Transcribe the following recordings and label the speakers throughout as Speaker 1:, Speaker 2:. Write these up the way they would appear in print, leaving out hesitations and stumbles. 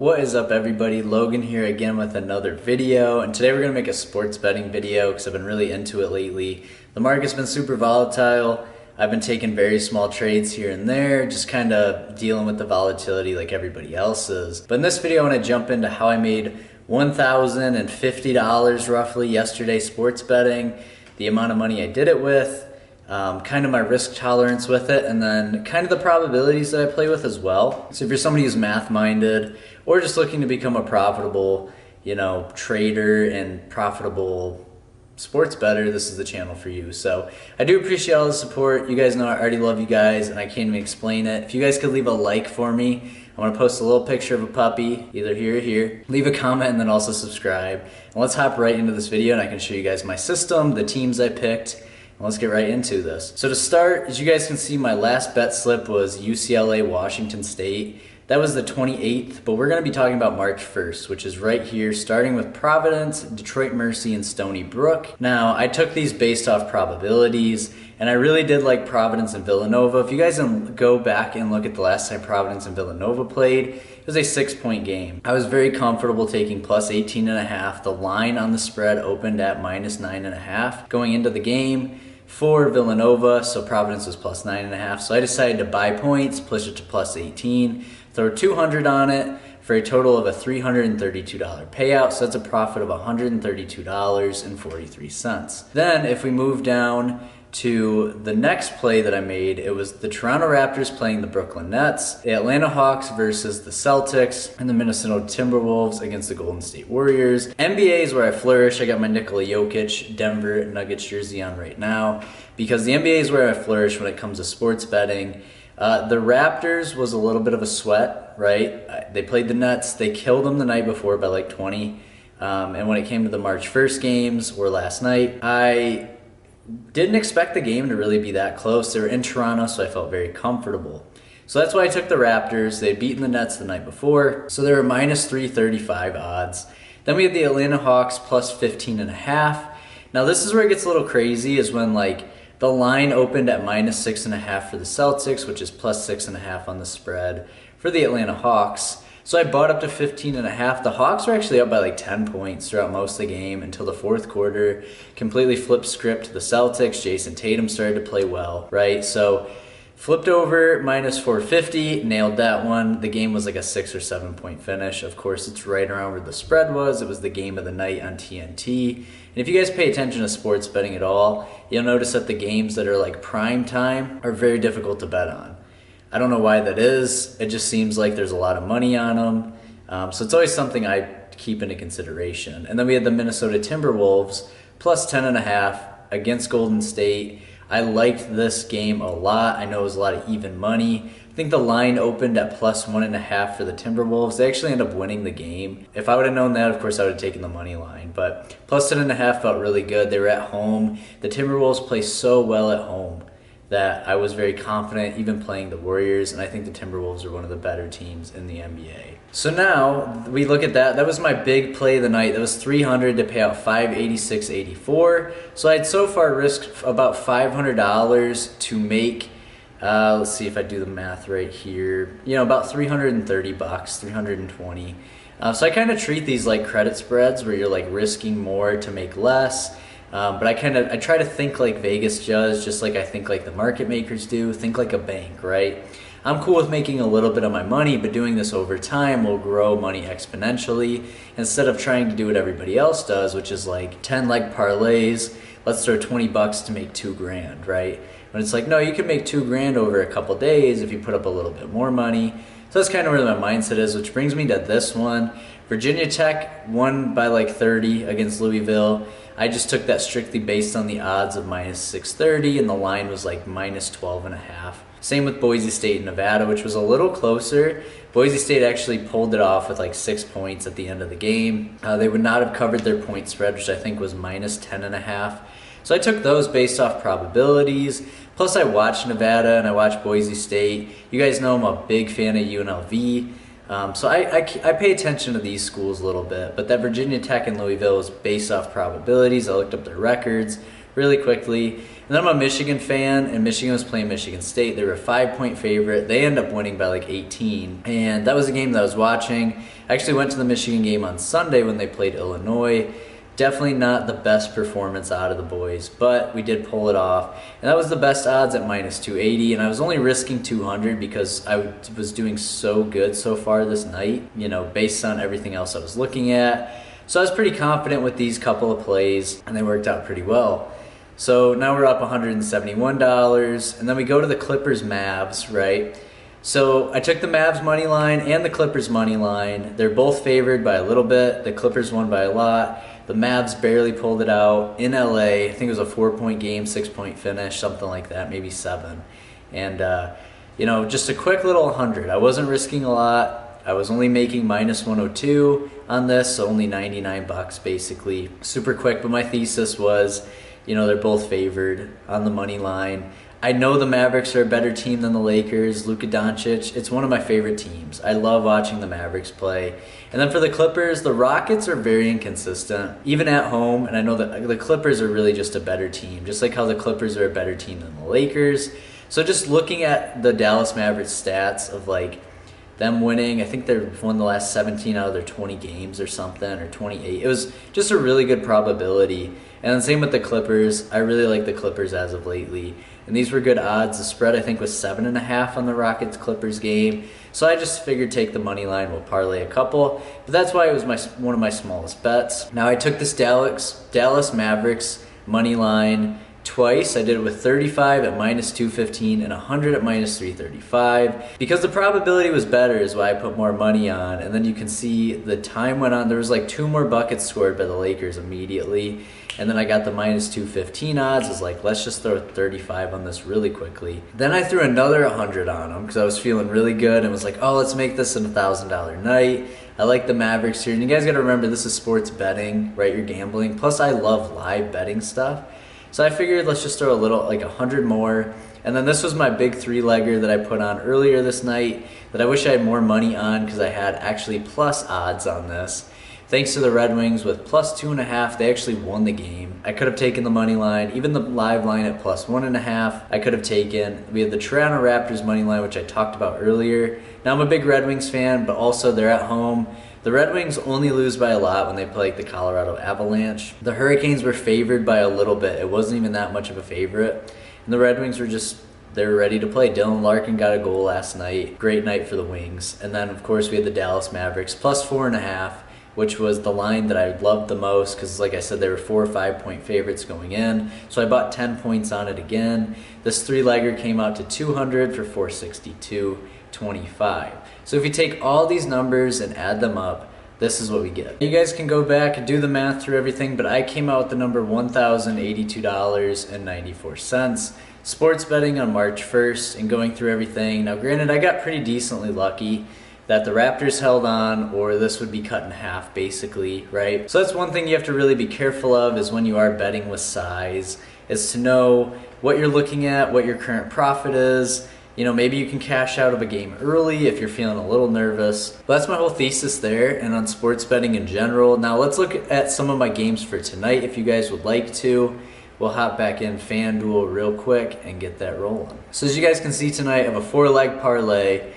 Speaker 1: What is up, everybody? Logan here again with another video, and today we're going to make a sports betting video because I've been really into it lately. The market's been super volatile. I've been taking very small trades here and there, just kind of dealing with the volatility like everybody else is. But in this video I want to jump into how I made $1,050 roughly yesterday sports betting, the amount of money I did it with, kind of my risk tolerance with it, and then kind of the probabilities that I play with as well. So if you're somebody who's math-minded or just looking to become a profitable, trader and profitable sports bettor, this is the channel for you. So I do appreciate all the support. You guys know I already love you guys, and I can't even explain it. If you guys could leave a like for me, I'm gonna post a little picture of a puppy, either here or here. Leave a comment and then also subscribe. And let's hop right into this video and I can show you guys my system, the teams I picked. Let's get right into this. So to start, as you guys can see, my last bet slip was UCLA Washington State. That was the 28th, but we're gonna be talking about March 1st, which is right here, starting with Providence, Detroit Mercy, and Stony Brook. Now, I took these based off probabilities, and I really did like Providence and Villanova. If you guys go back and look at the last time Providence and Villanova played, it was a 6-point game. I was very comfortable taking plus 18.5. The line on the spread opened at minus 9.5 going into the game for Villanova, so Providence was plus 9.5. So I decided to buy points, push it to plus 18, throw 200 on it for a total of a $332 payout. So that's a profit of $132.43. Then if we move down to the next play that I made, it was the Toronto Raptors playing the Brooklyn Nets, the Atlanta Hawks versus the Celtics, and the Minnesota Timberwolves against the Golden State Warriors. NBA is where I flourish. I got my Nikola Jokic Denver Nuggets jersey on right now because the NBA is where I flourish when it comes to sports betting. The Raptors was a little bit of a sweat, right? They played the Nets. They killed them the night before by like 20. And when it came to the March 1st games, or last night, I didn't expect the game to really be that close. They were in Toronto, so I felt very comfortable. So that's why I took the Raptors. They had beaten the Nets the night before, so they were minus 335 odds. Then we had the Atlanta Hawks plus 15.5. Now this is where it gets a little crazy, is when the line opened at minus 6.5 for the Celtics, which is plus 6.5 on the spread for the Atlanta Hawks. So I bought up to 15.5. The Hawks were actually up by like 10 points throughout most of the game until the fourth quarter. Completely flipped script to the Celtics. Jason Tatum started to play well, right? So flipped over minus 450, nailed that one. The game was like a 6 or 7 point finish. Of course, it's right around where the spread was. It was the game of the night on TNT. And if you guys pay attention to sports betting at all, you'll notice that the games that are like prime time are very difficult to bet on. I don't know why that is. It just seems like there's a lot of money on them. So it's always something I keep into consideration. And then we had the Minnesota Timberwolves plus 10.5 against Golden State. I liked this game a lot. I know it was a lot of even money. I think the line opened at plus 1.5 for the Timberwolves. They actually ended up winning the game. If I would have known that, of course, I would have taken the money line. But plus 10.5 felt really good. They were at home. The Timberwolves play so well at home that I was very confident even playing the Warriors, and I think the Timberwolves are one of the better teams in the NBA. So now we look at that. That was my big play of the night. That was 300 to pay out 586.84. So I had so far risked about $500 to make, let's see if I do the math right here, about 330 bucks, 320. So I kind of treat these like credit spreads where you're like risking more to make less. But I try to think like Vegas does, just like I think like the market makers do, think like a bank, right? I'm cool with making a little bit of my money, but doing this over time will grow money exponentially instead of trying to do what everybody else does, which is like 10 leg parlays. Let's throw 20 bucks to make $2,000, right? But it's like, no, you can make $2,000 over a couple days if you put up a little bit more money. So that's kind of where my mindset is, which brings me to this one. Virginia Tech won by like 30 against Louisville. I just took that strictly based on the odds of minus 630, and the line was like minus 12.5. Same with Boise State and Nevada, which was a little closer. Boise State actually pulled it off with like 6 points at the end of the game. They would not have covered their point spread, which I think was minus 10.5. So I took those based off probabilities. Plus I watched Nevada and I watched Boise State. You guys know I'm a big fan of UNLV. So I pay attention to these schools a little bit, but that Virginia Tech and Louisville is based off probabilities. I looked up their records. really quickly. And then I'm a Michigan fan, and Michigan was playing Michigan State. They were a 5-point favorite. They ended up winning by like 18. And that was a game that I was watching. I actually went to the Michigan game on Sunday when they played Illinois. Definitely not the best performance out of the boys, but we did pull it off. And that was the best odds at minus 280, and I was only risking 200 because I was doing so good so far this night, you know, based on everything else I was looking at. So I was pretty confident with these couple of plays, and they worked out pretty well. So now we're up $171, and then we go to the Clippers Mavs, right? So I took the Mavs money line and the Clippers money line. They're both favored by a little bit. The Clippers won by a lot. The Mavs barely pulled it out in LA. I think it was a 4-point game, 6-point finish, something like that, maybe 7. And, you know, just a quick little 100. I wasn't risking a lot. I was only making minus 102 on this, so only 99 bucks basically. Super quick, but my thesis was, you know, they're both favored on the money line. I know the Mavericks are a better team than the Lakers. Luka Doncic, it's one of my favorite teams. I love watching the Mavericks play. And then for the Clippers, the Rockets are very inconsistent, even at home. And I know that the Clippers are really just a better team, just like how the Clippers are a better team than the Lakers. So just looking at the Dallas Mavericks stats of like them winning, I think they've won the last 17 out of their 20 games or something, or 28. It was just a really good probability. And then same with the Clippers. I really like the Clippers as of lately. And these were good odds. The spread, I think, was 7.5 on the Rockets-Clippers game. So I just figured take the money line, we'll parlay a couple. But that's why it was one of my smallest bets. Now I took this Dallas Mavericks money line twice. I did it with 35 at minus 215 and 100 at minus 335. Because the probability was better is why I put more money on. And then you can see the time went on. There was like 2 more buckets scored by the Lakers immediately. And then I got the minus 215 odds. I was like, let's just throw 35 on this really quickly. Then I threw another 100 on them because I was feeling really good and was like, oh, let's make this a $1,000 night. I like the Mavericks here. And you guys got to remember, this is sports betting, right? You're gambling. Plus, I love live betting stuff. So I figured let's just throw a little, like 100 more. And then this was my big 3-legger that I put on earlier this night that I wish I had more money on because I had actually plus odds on this. Thanks to the Red Wings with plus 2.5, they actually won the game. I could have taken the money line, even the live line at plus 1.5. I could have taken. We had the Toronto Raptors money line, which I talked about earlier. Now I'm a big Red Wings fan, but also they're at home. The Red Wings only lose by a lot when they play like the Colorado Avalanche. The Hurricanes were favored by a little bit. It wasn't even that much of a favorite. And the Red Wings were they're ready to play. Dylan Larkin got a goal last night. Great night for the Wings. And then, of course, we had the Dallas Mavericks plus 4.5. Which was the line that I loved the most because, like I said, they were 4 or 5 point favorites going in. So I bought 10 points on it again. This 3-legger came out to 200 for 462.25. So if you take all these numbers and add them up, this is what we get. You guys can go back and do the math through everything, but I came out with the number $1,082.94. Sports betting on March 1st and going through everything. Now, granted, I got pretty decently lucky that the Raptors held on, or this would be cut in half basically, right? So that's one thing you have to really be careful of is when you are betting with size, is to know what you're looking at, what your current profit is. You know, maybe you can cash out of a game early if you're feeling a little nervous. But that's my whole thesis there and on sports betting in general. Now let's look at some of my games for tonight if you guys would like to. We'll hop back in FanDuel real quick and get that rolling. So as you guys can see tonight, I have a 4-leg parlay.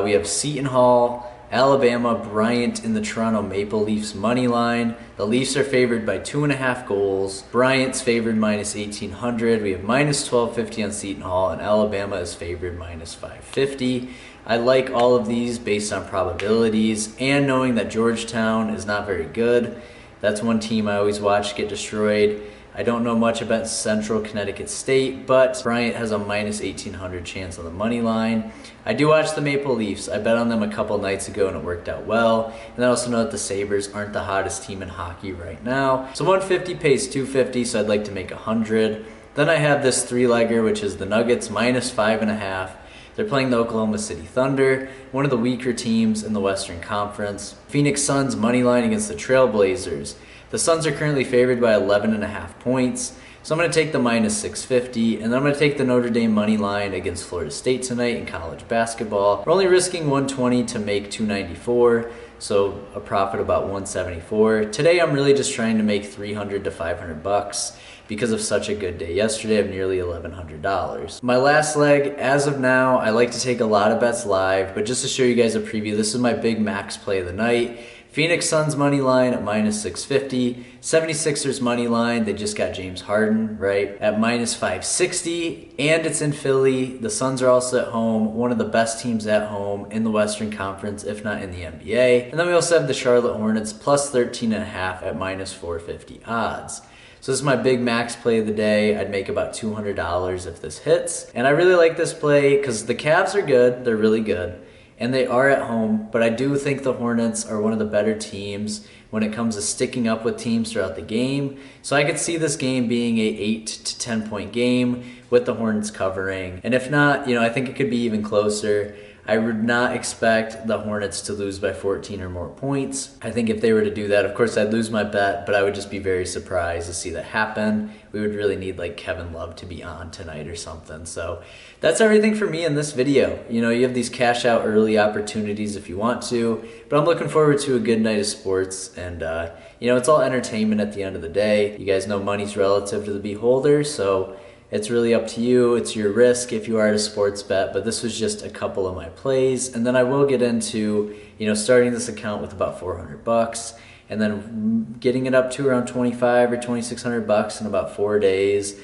Speaker 1: We have Seton Hall, Alabama, Bryant in the Toronto Maple Leafs money line. The Leafs are favored by 2.5 goals. Bryant's favored minus 1,800. We have minus 1,250 on Seton Hall, and Alabama is favored minus 550. I like all of these based on probabilities and knowing that Georgetown is not very good. That's one team I always watch get destroyed. I don't know much about Central Connecticut State, but Bryant has a minus 1,800 chance on the money line. I do watch the Maple Leafs. I bet on them a couple nights ago and it worked out well. And I also know that the Sabres aren't the hottest team in hockey right now. So 150 pays 250, so I'd like to make 100. Then I have this 3-legger, which is the Nuggets minus 5.5. They're playing the Oklahoma City Thunder, one of the weaker teams in the Western Conference. Phoenix Suns money line against the Trailblazers. The Suns are currently favored by 11.5 points, so I'm going to take the minus 650, and then I'm going to take the Notre Dame money line against Florida State tonight in college basketball. We're only risking 120 to make 294, so a profit about 174. Today I'm really just trying to make 300 to 500 bucks. because of such a good day yesterday of nearly $1,100. My last leg, as of now, I like to take a lot of bets live, but just to show you guys a preview, this is my big max play of the night. Phoenix Suns money line at -650. 76ers money line, they just got James Harden, right, at -560, and it's in Philly. The Suns are also at home, one of the best teams at home in the Western Conference, if not in the NBA. And then we also have the Charlotte Hornets plus 13.5 at -450 odds. So this is my big max play of the day. I'd make about $200 if this hits. And I really like this play because the Cavs are good, they're really good. And they are at home, but I do think the Hornets are one of the better teams when it comes to sticking up with teams throughout the game. So I could see this game being a 8 to 10 point game with the Hornets covering. And if not, I think it could be even closer. I would not expect the Hornets to lose by 14 or more points. I think if they were to do that, of course I'd lose my bet, but I would just be very surprised to see that happen. We would really need like Kevin Love to be on tonight or something. So that's everything for me in this video. You have these cash out early opportunities if you want to, but I'm looking forward to a good night of sports, and it's all entertainment at the end of the day. You guys know money's relative to the beholder, so it's really up to you. It's your risk if you are at a sports bet, but this was just a couple of my plays. And then I will get into, starting this account with about $400 and then getting it up to around 25 or 2,600 bucks in about 4 days.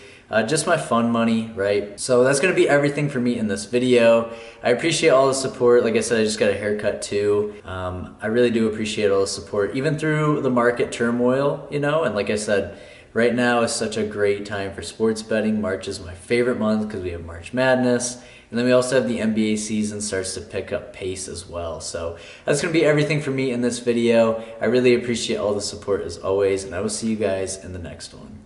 Speaker 1: Just my fun money, right? So that's gonna be everything for me in this video. I appreciate all the support. Like I said, I just got a haircut too. I really do appreciate all the support, even through the market turmoil, and like I said, right now is such a great time for sports betting. March is my favorite month because we have March Madness. And then we also have the NBA season starts to pick up pace as well. So that's going to be everything for me in this video. I really appreciate all the support as always, and I will see you guys in the next one.